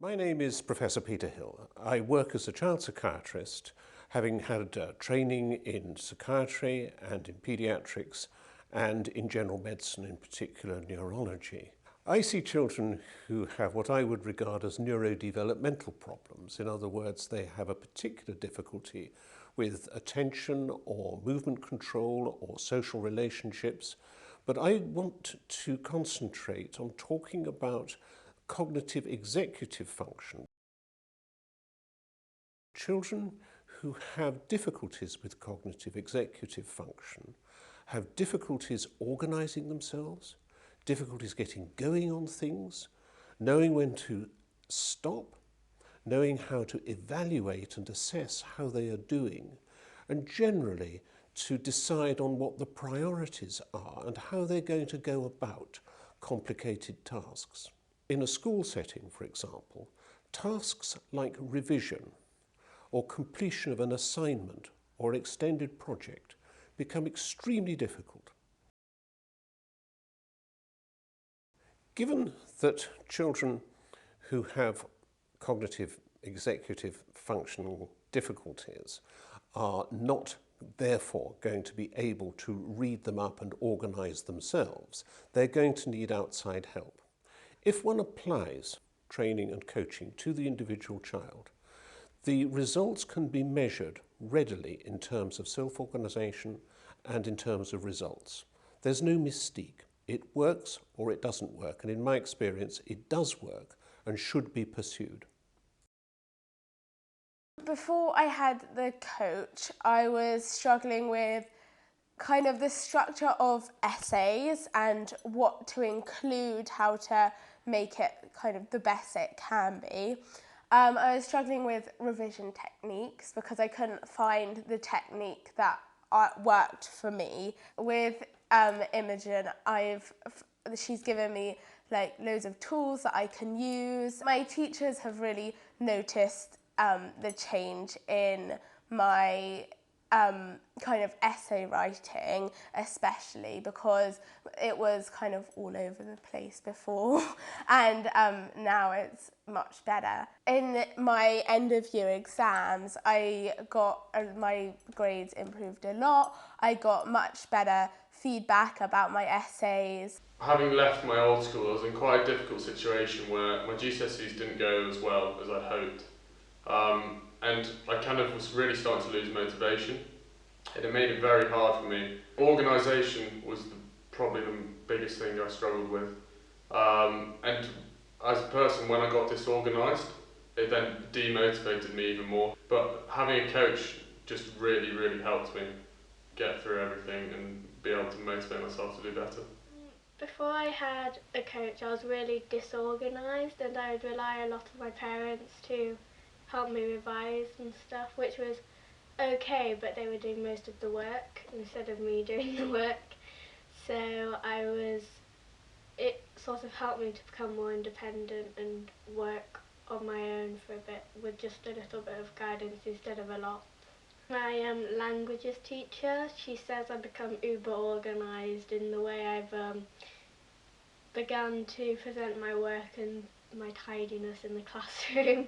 My name is Professor Peter Hill. I work as a child psychiatrist, having had training in psychiatry and in paediatrics and in general medicine, in particular neurology. I see children who have what I would regard as neurodevelopmental problems. In other words, they have a particular difficulty with attention or movement control or social relationships. But I want to concentrate on talking about cognitive executive function. Children who have difficulties with cognitive executive function have difficulties organizing themselves, difficulties getting going on things, knowing when to stop, knowing how to evaluate and assess how they are doing, and generally to decide on what the priorities are and how they're going to go about complicated tasks. In a school setting, for example, tasks like revision or completion of an assignment or extended project become extremely difficult. Given that children who have cognitive executive functional difficulties are not therefore going to be able to read them up and organize themselves, they're going to need outside help. If one applies training and coaching to the individual child, the results can be measured readily in terms of self-organization and in terms of results. There's no mystique. It works or it doesn't work, and in my experience, it does work and should be pursued. Before I had the coach, I was struggling with kind of the structure of essays and what to include, how to make it kind of the best it can be. I was struggling with revision techniques because I couldn't find the technique that worked for me. With Imogen, she's given me like loads of tools that I can use. My teachers have really noticed the change in my kind of essay writing, especially because it was kind of all over the place before and now it's much better. In my end of year exams, I got my grades improved a lot. I got much better feedback about my essays. Having left my old school, I was in quite a difficult situation where my GCSEs didn't go as well as I'd hoped. And I kind of was really starting to lose motivation, and it made it very hard for me. Organisation was probably the biggest thing I struggled with. And as a person, when I got disorganised, it then demotivated me even more. But having a coach just really, really helped me get through everything and be able to motivate myself to do better. Before I had a coach, I was really disorganised, and I would rely a lot on my parents to help me revise and stuff, which was okay, but they were doing most of the work instead of me doing the work. So it sort of helped me to become more independent and work on my own for a bit with just a little bit of guidance instead of a lot. My languages teacher, she says I've become uber organised in the way I've began to present my work and my tidiness in the classroom.